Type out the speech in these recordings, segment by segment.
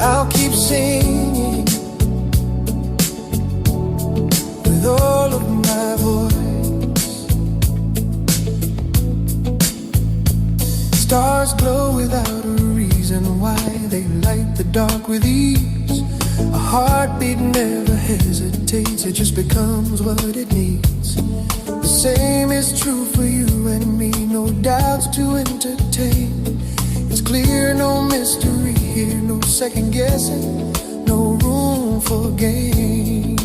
I'll keep singing with all of my voice. Stars glow without a reason why. They light the dark with ease. A heartbeat never hesitates. It just becomes what it needs. The same is true for you and me. No doubts to entertain. It's clear, no mystery here. No second guessing, no room for games.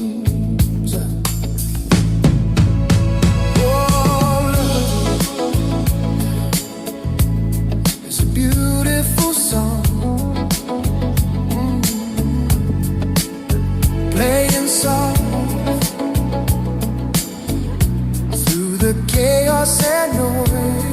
Oh, love is a beautiful song, playing soft through the chaos and noise.